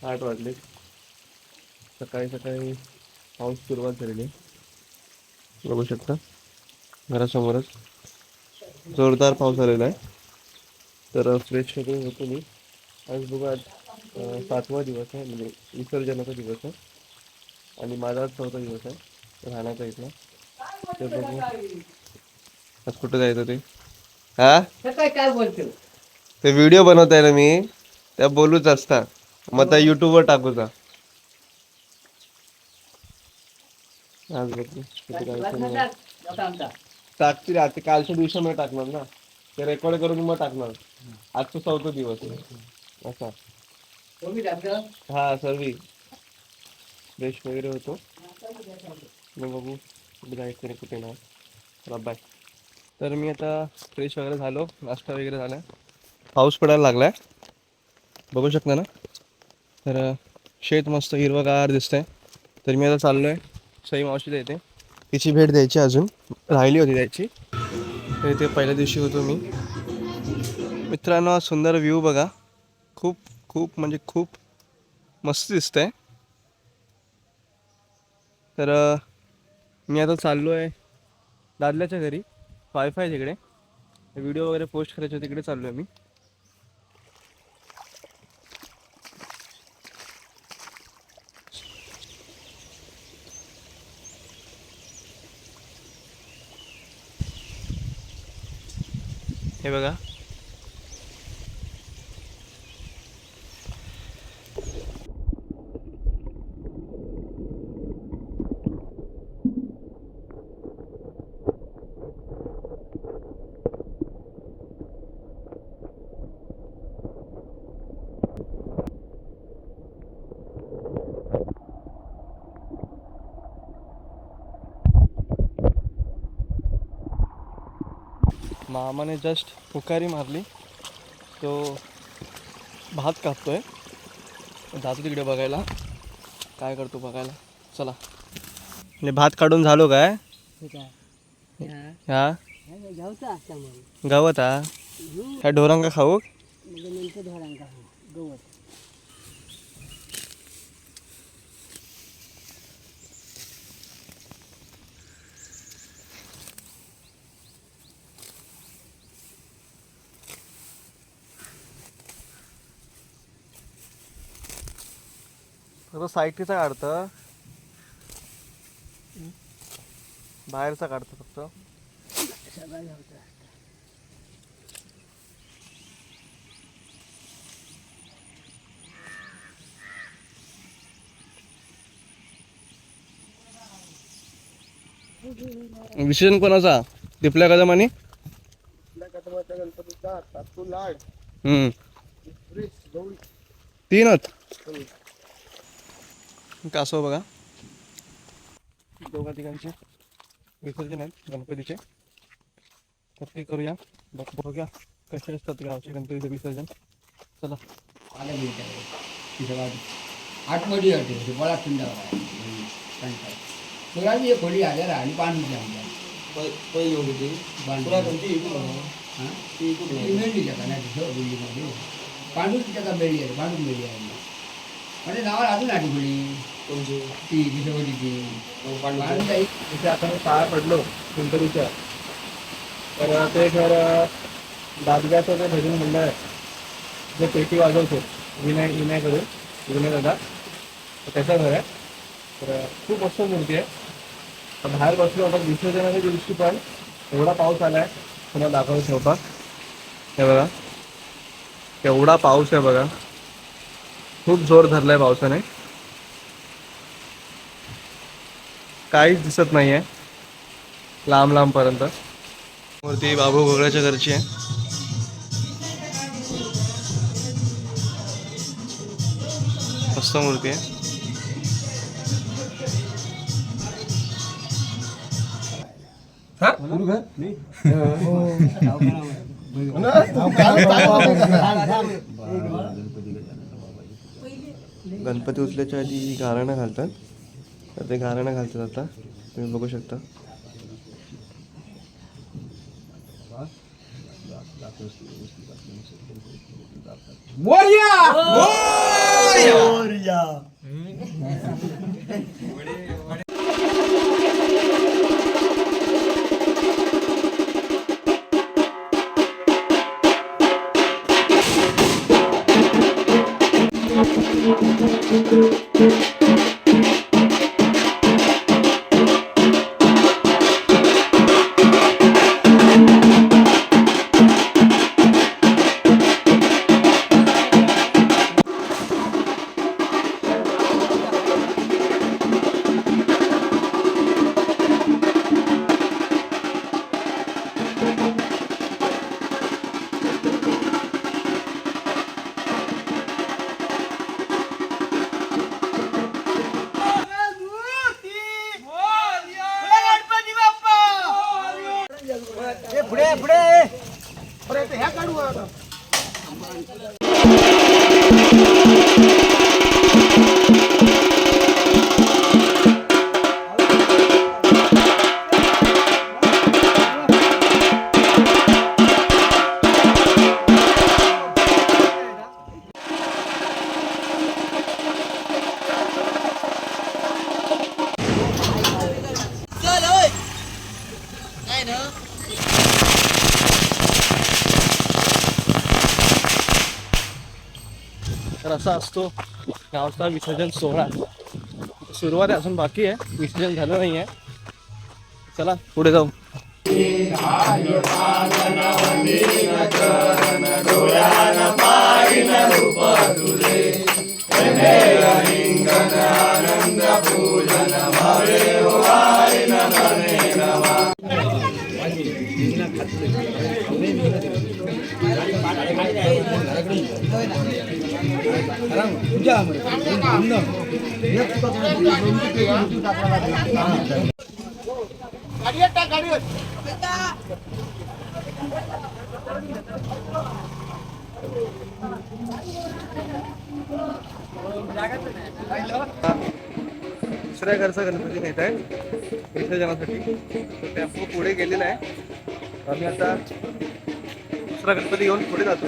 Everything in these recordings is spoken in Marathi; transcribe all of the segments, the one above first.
8 वाजले. सकाळी सकाळी पाऊस सुरुवात झालेली आहे. बघू शकता घरासमोरच जोरदार पाऊस आलेला आहे. तर फ्रेश वगैरे होतो मी. आज बघा 7वा दिवस आहे, म्हणजे विसर्जनाचा दिवस आहे आणि माझा आज 4था दिवस आहे राहण्याचा इथला. तर बघू आज कुठं जायचं ते. हा काय बोलतो ते व्हिडिओ बनवत आहे ना मी, त्या बोलूच असता मग आता युट्यूबवर टाकूचा. आज बघू कुठे जायचं नाही. टाकतील आता कालच्या दिवशी मी टाकणार ना, ते रेकॉर्ड करून मग टाकणार. आजचा 4था दिवस आहे असा. हा सर्वी फ्रेश वगैरे होतो. मग बघू कुठे जायचं नाही कुठे नाही. चला बाय. तर मी आता फ्रेश वगैरे झालो, नाश्ता वगैरे झाला. पाऊस पडायला लागलाय बघू शकता ना. तर शेत मस्त हिरवगार दिसतंय. तर मी आता चाललोय सई मावशीला येते, तिची भेट द्यायची अजून राहिली होती द्यायची. तर इथे पहिल्या दिवशी होतो मी. मित्रांनो हा सुंदर व्ह्यू बघा, खूप खूप म्हणजे खूप मस्त दिसतंय. तर मी आता चाललो आहे दादल्याच्या घरी. वायफाय तिकडे, व्हिडिओ वगैरे पोस्ट करायचे तिकडे चाललो आहे मी. हे बघा मामाने जस्ट पुकारी मारली, तो भात कापतोय. जातो तिकडे बघायला काय करतो बघायला. चला म्हणजे भात काढून झालो काय ह्या गावात ह्या ढोरांका खाऊ. फक्त साईडचा काढतं, बाहेरचा काढतं फक्त. विसर्जन कोणाचा? दिपल्या कदमानी गणपतीचा सातू लाड. तीनच कासव बघा, दोघा तिघांचे विसर्जन आहेत गणपतीचे. तर ते करूया, बघूया कसे असतात गावचे गणपतीचे विसर्जन. चला आठवडी होते बळा थंड तुला खोली आल्या आणि पाणी पहिली होती मेळली का नाही पांडूच त्याचा मेळी आहे. पांडूच मेळी आहे म्हणजे नावाला अजून आठी खोली ती दिसवडीची पांडू इथे आपण पाया पडलो पिंपरीच्या. तर ते घर दादग्याचं ते भजन मंडळ आहे, जे पेटी वाजवतो विनय करून विनय दादा, त्याचं घर आहे. तर खूप मस्त मूर्ती आहे. बाहेर बसलो होता विसर्जनाच्या दिवशी, पण एवढा पाऊस आलाय तुम्हाला दाखवत ठेवता. हे बघा एवढा पाऊस आहे बघा, खूप जोर धरलाय पावसाने, काहीच दिसत नाहीये लांब लांब पर्यंत. मूर्ती बाबू घोगऱ्याच्या घरची आहे. मस्त मूर्ती आहे. गणपती उचल्याच्या आधी गारणं घालतात, तर ते गारणं घालतात आता तुम्ही बघू शकता. मोरया तर असा असतो गावचा विसर्जन सोहळा. सुरुवात आहे, अजून बाकी आहे, विसर्जन झालं नाही आहे. चला पुढे जाऊ. दुसऱ्या घरचा गणपती नेत आहे विसर्जनासाठी. टेम्पो पुढे गेलेला आहे. आम्ही आता दुसरा गणपती घेऊन पुढे जातो.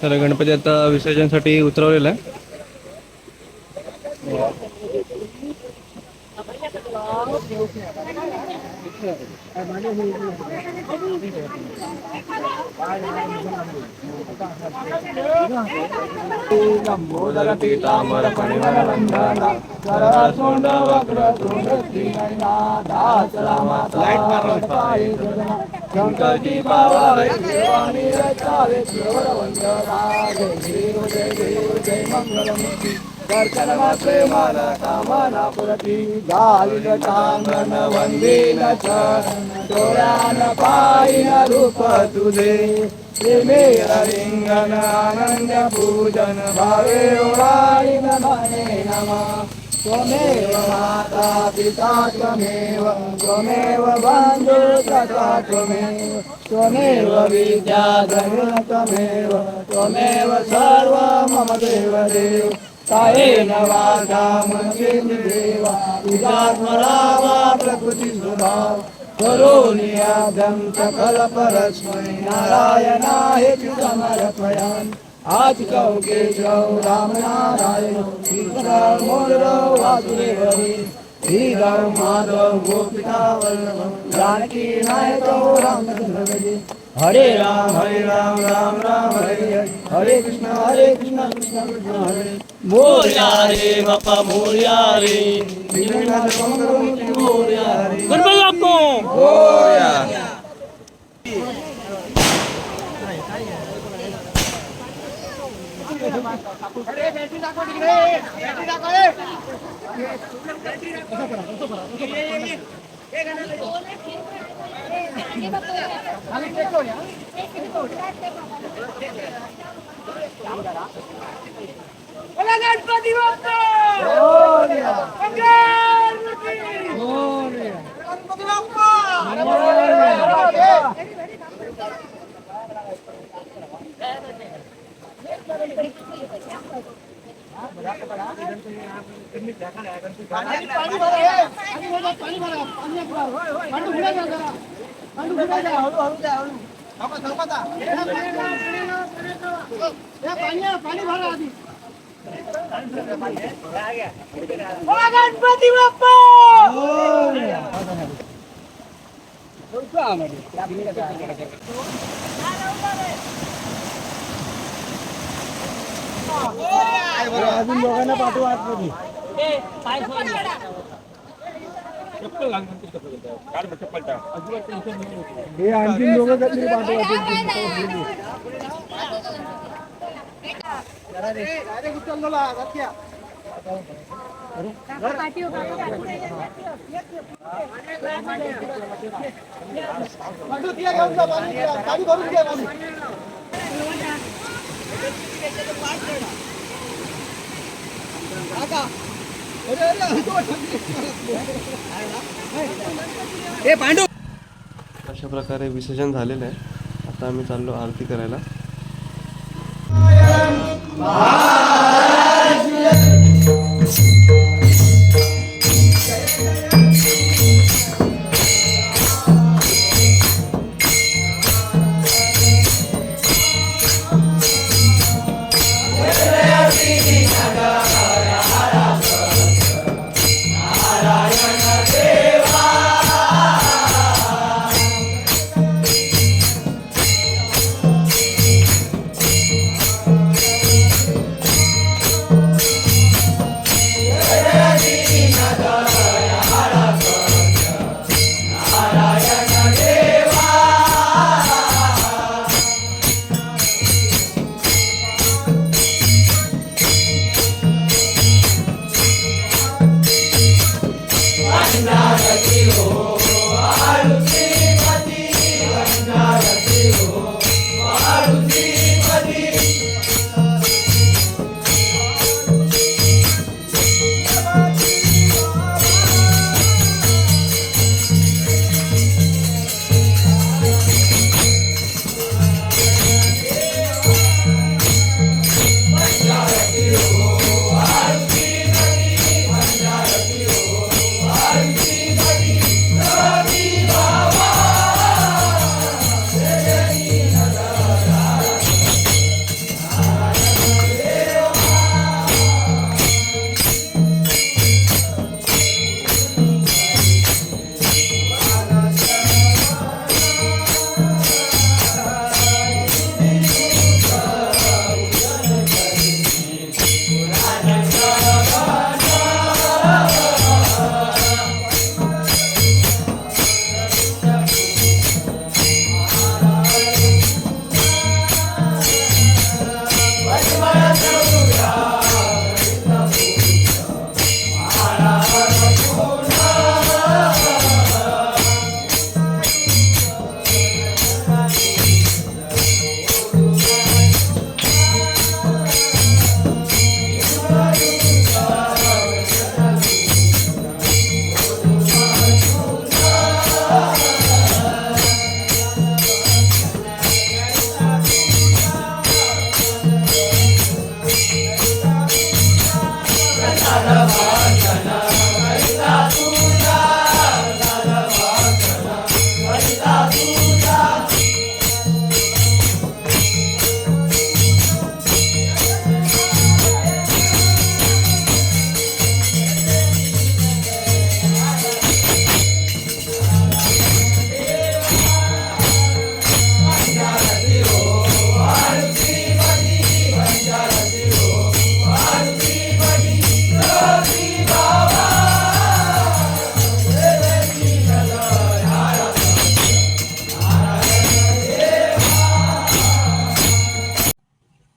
तर गणपती आता विसर्जनसाठी उतरवलेला आहे. दर्शन मात्रे मला कामना पुरती गालिल चांगन वंदीन चरण डोळ्यान पाहिन रूप तुझे मेर रिंगण आनंद पूजन भावे ओळाळीन मने नमा त्वमेव माता पिता त्वमेव त्वमेव बंधु सखा त्वमेव त्वमेव विद्याधर त्वमेव त्वमेव सर्व मम देव देव कायेन वाचा मनसेन देवा तुझा स्मरावा प्रकृती स्वभाव करोनियादं सकल परस्मै नारायणा हेतु समर्पयामि. आज कौके राम नारायण कृष्ण मोरव वासुदेव श्रीराम माधव गोपिका वल्लभ जानकी नायक रामचंद्र गजे. हरे राम राम राम हरे हरे हरे कृष्ण कृष्ण कृष्ण हरे. मोरया रे बापा मोरया रे मोरया रे गणपती बाप्पा मोरया. गणपती बाप्पा गणपती बाप्पा गणपती बाप्पा अजून दोघांना पाठवा आतमध्ये. हे आणखी दोघं काहीतरी अशा प्रकारे विसर्जन झालेलं आहे. आता आम्ही चाललो आरती करायला.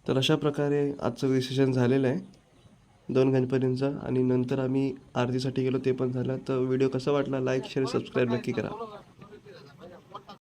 तर अशा प्रकारे आजचं विसर्जन झालेलं आहे 2 गणपतींचं. आणि नंतर आम्ही आरतीसाठी गेलो, ते पण झालं. तर व्हिडिओ कसा वाटला लाईक शेअर सबस्क्राईब नक्की करा.